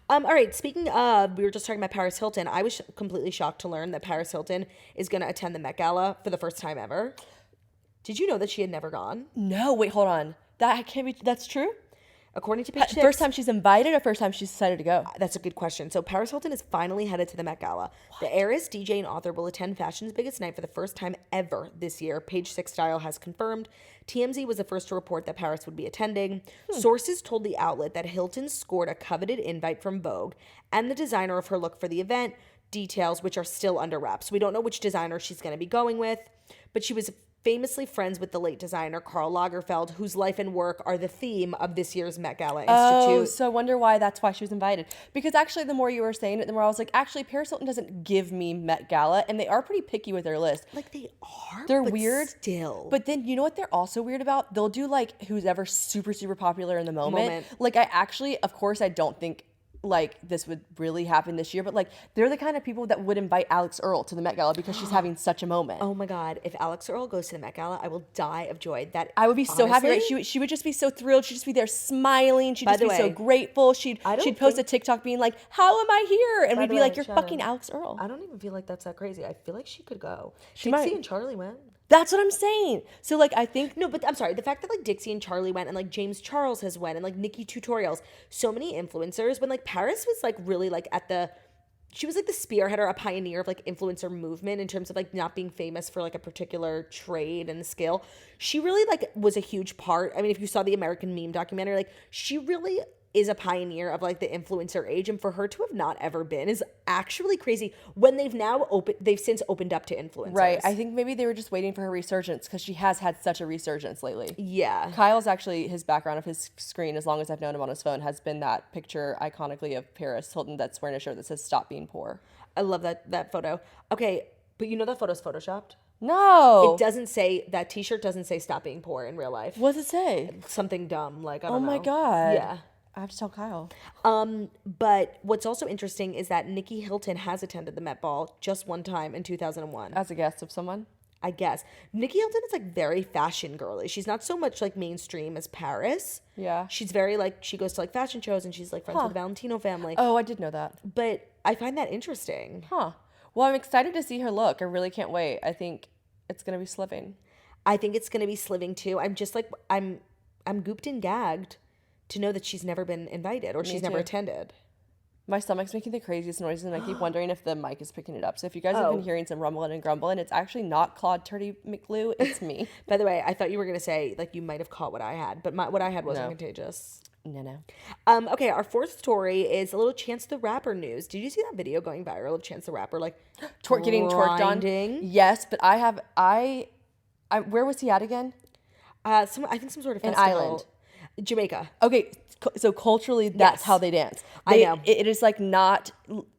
All right, speaking of, we were just talking about Paris Hilton. I was completely shocked to learn that Paris Hilton is going to attend the Met Gala for the first time ever. Did you know that she had never gone? No, wait, hold on. That can't be, that's true? According to Page Six. First time she's invited or first time she's decided to go? That's a good question. So Paris Hilton is finally headed to the Met Gala. What? The heiress, DJ, and author will attend fashion's biggest night for the first time ever this year. Page Six Style has confirmed. TMZ was the first to report that Paris would be attending. Sources told the outlet that Hilton scored a coveted invite from Vogue and the designer of her look for the event, details which are still under wraps. We don't know which designer she's going to be going with, but she was famously friends with the late designer Karl Lagerfeld, whose life and work are the theme of this year's Met Gala Institute. Oh, so I wonder why that's why she was invited. Because actually, the more you were saying it, the more I was like, actually, Paris Hilton doesn't give me Met Gala, and they are pretty picky with their list. Like, they are, they're but weird still. But then, you know what they're also weird about? They'll do, like, who's ever super, super popular in the moment. Like, I actually, of course, I don't think like this would really happen this year, but like they're the kind of people that would invite Alex Earl to the Met Gala because she's having such a moment. Oh my God. If Alex Earl goes to the Met Gala, I will die of joy. That I would be so happy, right? She would just be so thrilled. She'd just be there smiling. She'd just be so grateful. She'd post a TikTok being like, how am I here? And we'd be like, you're fucking Alex Earl. I don't even feel like that's that crazy. I feel like she could go. Dixie and Charlie went. That's what I'm saying. So like I think no, but I'm sorry. The fact that like Dixie and Charlie went and like James Charles has went and like Nikki Tutorials, so many influencers. When like Paris was like really like she was like the spearheader, a pioneer of like influencer movement in terms of like not being famous for like a particular trade and skill. She really like was a huge part. I mean, if you saw the American Meme documentary, like she really is a pioneer of like the influencer age, and for her to have not ever been is actually crazy when they've since opened up to influencers. Right. I think maybe they were just waiting for her resurgence because she has had such a resurgence lately. Yeah. Kyle's actually, his background of his screen, as long as I've known him on his phone, has been that picture iconically of Paris Hilton that's wearing a shirt that says "Stop Being Poor." I love that photo. Okay, but you know that photo's photoshopped? No. It doesn't say, that t-shirt doesn't say "Stop Being Poor" in real life. What does it say? Something dumb, like I don't know. Oh my God. Yeah. I have to tell Kyle. But what's also interesting is that Nikki Hilton has attended the Met Ball just one time in 2001. As a guest of someone? I guess. Nikki Hilton is like very fashion girly. She's not so much like mainstream as Paris. Yeah. She's very like, she goes to like fashion shows and she's like friends with the Valentino family. Oh, I did know that. But I find that interesting. Huh. Well, I'm excited to see her look. I really can't wait. I think it's going to be sliving. I think it's going to be sliving too. I'm just like, I'm gooped and gagged to know that she's never been invited or she's never attended. My stomach's making the craziest noises, and I keep wondering if the mic is picking it up. So if you guys have been hearing some rumbling and grumbling, it's actually not Claude Turdy McLew, it's me. By the way, I thought you were going to say, like, you might have caught what I had, but what I had wasn't contagious. No. Okay, our fourth story is a little Chance the Rapper news. Did you see that video going viral of Chance the Rapper, like, getting twerked on? Yes, but I where was he at again? I think some sort of festival. An island. Jamaica. Okay, so culturally, that's how they dance. I know. It is like not,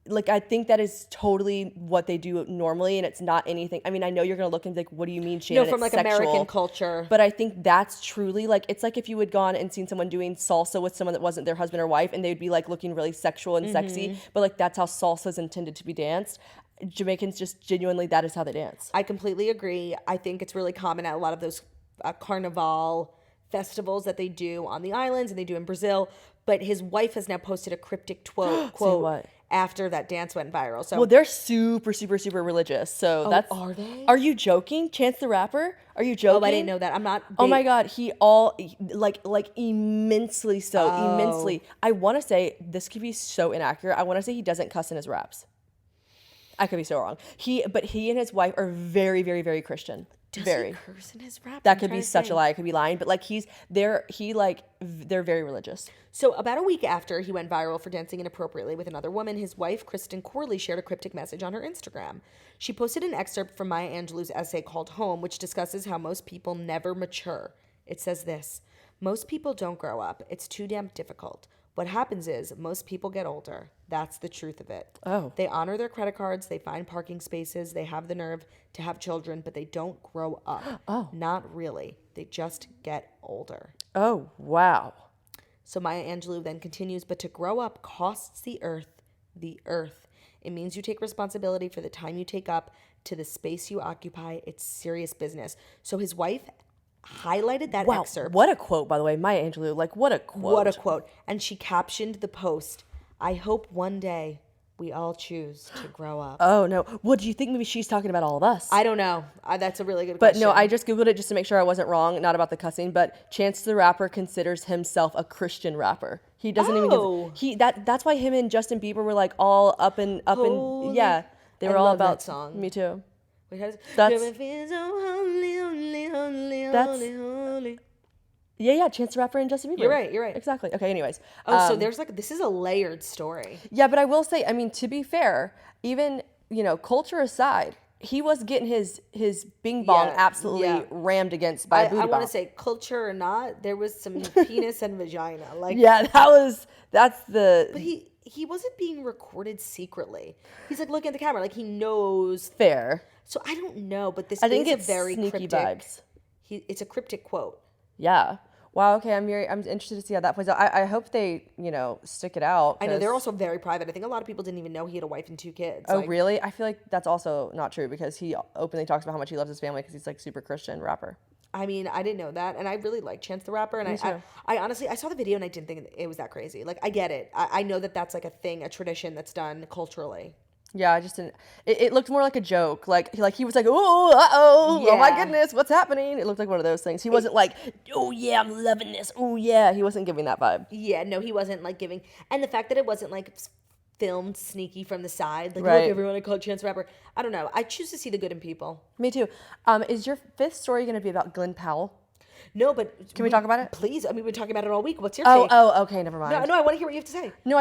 like I think that is totally what they do normally, and it's not anything. I mean, I know you're going to look and be like, what do you mean, Shannon? No, from like sexual. American culture. But I think that's truly like, it's like if you had gone and seen someone doing salsa with someone that wasn't their husband or wife, and they'd be like looking really sexual and sexy, but like that's how salsa is intended to be danced. Jamaicans just genuinely, that is how they dance. I completely agree. I think it's really common at a lot of those carnival festivals that they do on the islands and they do in Brazil. But his wife has now posted a cryptic quote after that dance went viral. So, well, they're super, super, super religious. So that's. Are they? Are you joking? Chance the Rapper? Are you joking? Oh, I didn't know that. I'm not. Oh my God, he like immensely so immensely. I want to say this could be so inaccurate. I want to say he doesn't cuss in his raps. I could be so wrong. He and his wife are very, very, very Christian. Does very. he curse in his rap? That could be such a lie. I could be lying, but like they're very religious. So about a week after he went viral for dancing inappropriately with another woman, his wife, Kristen Corley, shared a cryptic message on her Instagram. She posted an excerpt from Maya Angelou's essay called Home, which discusses how most people never mature. It says this: most people don't grow up. It's too damn difficult. What happens is most people get older. That's the truth of it. Oh. They honor their credit cards. They find parking spaces. They have the nerve to have children, but they don't grow up. Oh. Not really. They just get older. Oh, wow. So Maya Angelou then continues, but to grow up costs the earth. It means you take responsibility for the time you take up, to the space you occupy. It's serious business. So his wife highlighted that excerpt. What a quote, by the way. Maya Angelou, like what a quote. What a quote. And she captioned the post, I hope one day we all choose to grow up. Oh, no. Well, do you think maybe she's talking about all of us? I don't know. That's a really good But question. no, I just Googled it just to make sure I wasn't wrong, not about the cussing, but Chance the Rapper considers himself a Christian rapper. He doesn't even that's why him and Justin Bieber were like all up and yeah. They were all about that song. Me too. That's Yeah, Chance the Rapper and Justin Bieber. You're right. Exactly. Okay, anyways. So there's like, this is a layered story. Yeah, but I will say, I mean, to be fair, even, culture aside, he was getting his bing bong absolutely rammed against by a booty I want bomb. to say, culture or not, there was some penis and vagina. Like, yeah, that's the... But he wasn't being recorded secretly. He's like looking at the camera, like he knows. Fair. So I don't know, but this I think is it's a very sneaky cryptic vibes. It's a cryptic quote. Yeah. Wow. Okay. I'm interested to see how that plays out. I hope they, stick it out. I know they're also very private. I think a lot of people didn't even know he had a wife and 2 kids. Oh, really? I feel like that's also not true because he openly talks about how much he loves his family because he's like super Christian rapper. I mean, I didn't know that, and I really like Chance the Rapper, and I honestly, I saw the video and I didn't think it was that crazy. Like, I get it. I know that that's like a thing, a tradition that's done culturally. Yeah, I just didn't. It looked more like a joke. Like he was like, oh my goodness, what's happening? It looked like one of those things. He wasn't like, oh yeah, I'm loving this. Oh yeah, he wasn't giving that vibe. Yeah, no, he wasn't like giving. And the fact that it wasn't like filmed sneaky from the side, like right. Look, everyone, I call Chance the Rapper. I don't know. I choose to see the good in people. Me too. Is your 5th story going to be about Glenn Powell? No, but can we talk about it? Please. I mean, we've been talking about it all week. What's your take? Oh, okay, never mind. No, I want to hear what you have to say. No,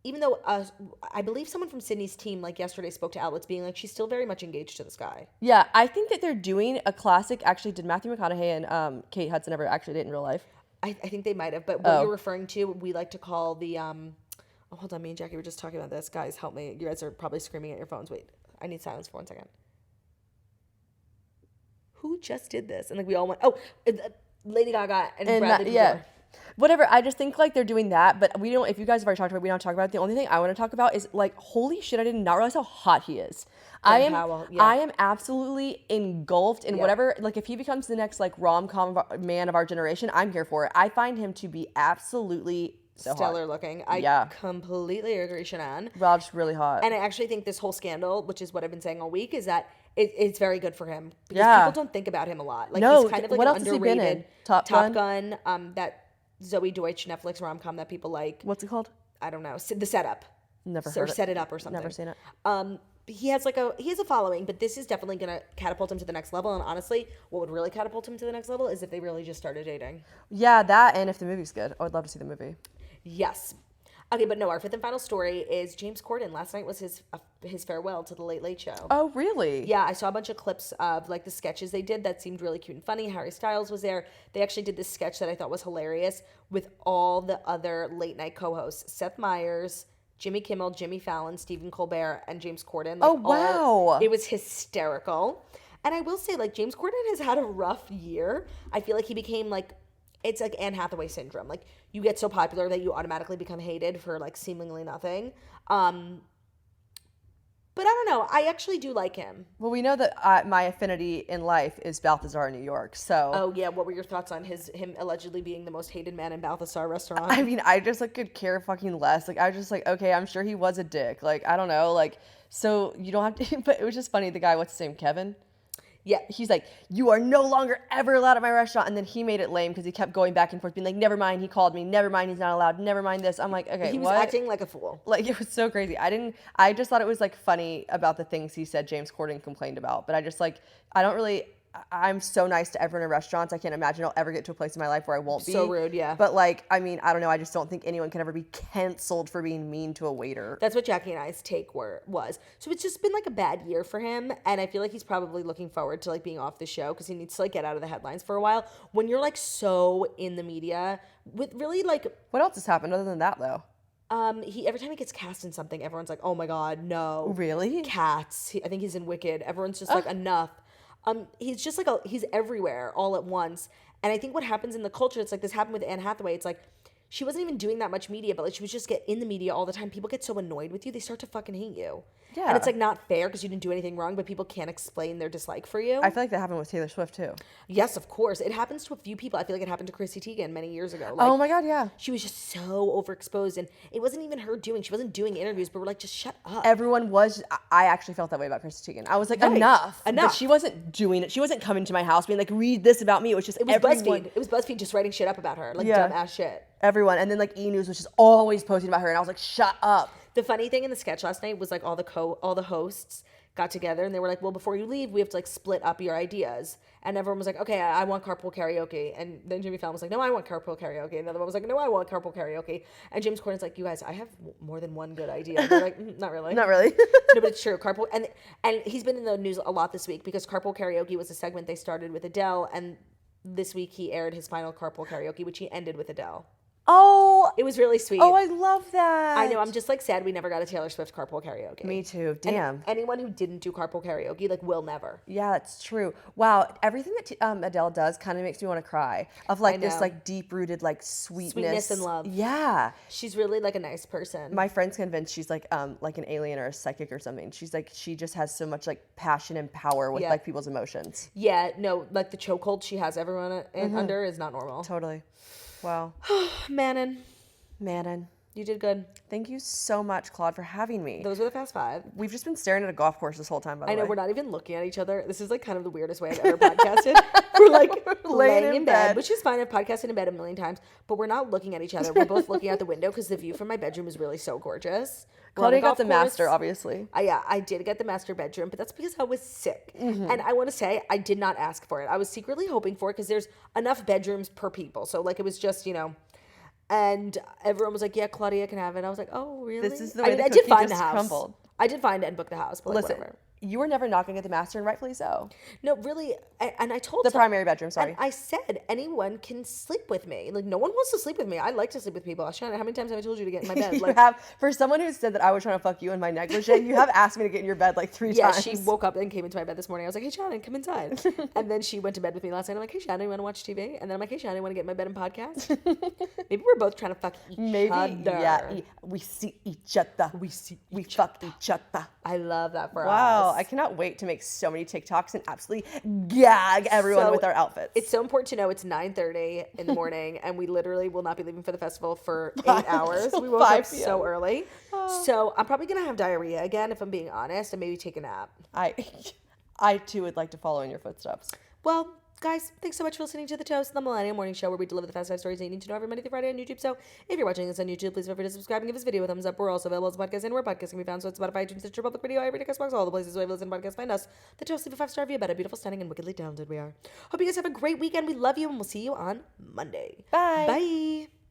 Even though I believe someone from Sydney's team, like yesterday, spoke to outlets being like, she's still very much engaged to this guy. Yeah, I think that they're doing a classic. Actually, did Matthew McConaughey and Kate Hudson ever actually date in real life? I think they might have. But what you're referring to, we like to call the... Oh, hold on. Me and Jackie were just talking about this. Guys, help me. You guys are probably screaming at your phones. Wait, I need silence for 1 second. Who just did this? And like we all went, Lady Gaga and Bradley Cooper. Yeah. Whatever. I just think like they're doing that, but we don't. If you guys have already talked about it, we don't talk about it. The only thing I want to talk about is like, holy shit! I did not realize how hot he is. Powell, yeah. I am absolutely engulfed in whatever. Like, if he becomes the next like rom-com man of our generation, I'm here for it. I find him to be absolutely stellar hot. looking. I completely agree, Shannon. Rob's really hot. And I actually think this whole scandal, which is what I've been saying all week, is that it's very good for him. Because people don't think about him a lot. Like, he's kind of like what an else underrated has he been in? Top Gun. That Zoe Deutsch Netflix rom-com that people like. What's it called? I don't know. The Setup. Never heard or Set It Up or something. Never seen it. He has a following, but this is definitely going to catapult him to the next level. And honestly, what would really catapult him to the next level is if they really just started dating. Yeah, that, and if the movie's good. I would love to see the movie. Yes. Okay, but no, our fifth and final story is James Corden. Last night was his farewell to the Late Late Show. Oh, really? Yeah, I saw a bunch of clips of like the sketches they did that seemed really cute and funny. Harry Styles was there. They actually did this sketch that I thought was hilarious with all the other late night co-hosts: Seth Meyers, Jimmy Kimmel, Jimmy Fallon, Stephen Colbert, and James Corden. Like, oh, wow. It was hysterical. And I will say, like, James Corden has had a rough year. I feel like he became like, it's like Anne Hathaway syndrome. Like, you get so popular that you automatically become hated for like seemingly nothing. But I don't know. I actually do like him. Well, we know that my affinity in life is Balthazar in New York, so... Oh, yeah. What were your thoughts on him allegedly being the most hated man in Balthazar restaurant? I mean, I just, like, could care fucking less. Like, I was just like, okay, I'm sure he was a dick. Like, I don't know. Like, so you don't have to... But it was just funny. The guy, what's his name? Kevin? Yeah. He's like, you are no longer ever allowed at my restaurant. And then he made it lame because he kept going back and forth, being like, never mind, he called me. Never mind, he's not allowed. Never mind this. I'm like, okay, he was what? acting like a fool. Like, it was so crazy. I just thought it was, like, funny about the things he said James Corden complained about. But I just, like, I'm so nice to everyone in restaurants. I can't imagine I'll ever get to a place in my life where I won't be. So rude, yeah. But, like, I mean, I don't know. I just don't think anyone can ever be canceled for being mean to a waiter. That's what Jackie and I's take was. So it's just been, like, a bad year for him. And I feel like he's probably looking forward to, like, being off the show because he needs to, like, get out of the headlines for a while. When you're, like, so in the media with really, like... What else has happened other than that, though? Every time he gets cast in something, everyone's like, oh, my God, no. Really? Cats. I think he's in Wicked. Everyone's just like, enough. He's just like he's everywhere all at once. And I think what happens in the culture, it's like this happened with Anne Hathaway. It's like she wasn't even doing that much media, but like she was just in the media all the time. People get so annoyed with you, they start to fucking hate you. Yeah. And it's like not fair because you didn't do anything wrong, but people can't explain their dislike for you. I feel like that happened with Taylor Swift too. Yes, of course. It happens to a few people. I feel like it happened to Chrissy Teigen many years ago. Like, oh my God, yeah. She was just so overexposed and it wasn't even her doing. She wasn't doing interviews, but we're like, just shut up. Everyone was. I actually felt that way about Chrissy Teigen. I was like, right. enough. Enough. But she wasn't doing it. She wasn't coming to my house being like, read this about me. It was just BuzzFeed. It was BuzzFeed just writing shit up about her. Like dumb ass shit. Everyone. And then like E! News was just always posting about her. And I was like, shut up. The funny thing in the sketch last night was like all the hosts got together and they were like, well, before you leave, we have to like split up your ideas. And everyone was like, okay, I want carpool karaoke. And then Jimmy Fallon was like, no, I want carpool karaoke. And the other one was like, no, I want carpool karaoke. And James Corden's like, you guys, I have more than one good idea. And they're like, not really. Not really. No, but it's true. Carpool. And he's been in the news a lot this week because carpool karaoke was a segment they started with Adele. And this week he aired his final carpool karaoke, which he ended with Adele. Oh, it was really sweet. Oh, I love that. I know. I'm just like sad we never got a Taylor Swift carpool karaoke. Me too. Damn. And anyone who didn't do carpool karaoke like will never. Yeah, that's true. Wow, everything that Adele does kind of makes me want to cry. Of like this like deep rooted like sweetness and love. Yeah, she's really like a nice person. My friend's convinced she's like an alien or a psychic or something. She's like she just has so much like passion and power with like people's emotions. Yeah, no, like the chokehold she has everyone under is not normal. Totally. Wow. Mannon. You did good. Thank you so much, Claude, for having me. Those were the fast five. We've just been staring at a golf course this whole time, by the way. I know, we're not even looking at each other. This is like kind of the weirdest way I've ever podcasted. We're like laying in bed, which is fine. I've podcasted in bed a million times, but we're not looking at each other. We're both looking out the window because the view from my bedroom is really so gorgeous. Claudia got the master, obviously. Yeah, I did get the master bedroom, but that's because I was sick. Mm-hmm. And I want to say I did not ask for it. I was secretly hoping for it because there's enough bedrooms per people. So like it was just, and everyone was like, yeah, Claudia can have it. I was like, oh, really? This is the way I did find the house. Crumbled. I did find and book the house, but like, listen, whatever. you were never not going to get the master, and rightfully so. No, really. And I told The primary bedroom, sorry. And I said anyone can sleep with me. Like, no one wants to sleep with me. I like to sleep with people. Shannon, how many times have I told you to get in my bed? You have, for someone who said that I was trying to fuck you in my negligee, you have asked me to get in your bed like 3 yeah, times. she woke up and came into my bed this morning. I was like, hey, Shannon, come inside. And then she went to bed with me last night. I'm like, hey, Shannon, you want to watch TV? And then I'm like, hey, Shannon, you want to get in my bed and podcast? Maybe we're both trying to fuck each other. Yeah. We see each other. We fuck each other. I love that for us. Wow, I cannot wait to make so many TikToks and absolutely gag everyone with our outfits. It's so important to know it's 9:30 in the morning, and we literally will not be leaving for the festival for 8 hours. We woke up so early. So I'm probably going to have diarrhea again, if I'm being honest, and maybe take a nap. I too would like to follow in your footsteps. Well, guys, thanks so much for listening to The Toast, the Millennial Morning Show, where we deliver the fast 5 stories that you need to know every Monday through Friday on YouTube. So if you're watching this on YouTube, please feel free to subscribe and give this video a thumbs up. We're also available as a podcast and where podcasts can be found. So it's Spotify, iTunes, Stitcher, Public Radio, every Castbox, all the places where you listen to podcasts. Find us. The Toast, leave a 5-star review about how beautiful, stunning, and wickedly talented we are. Hope you guys have a great weekend. We love you, and we'll see you on Monday. Bye. Bye.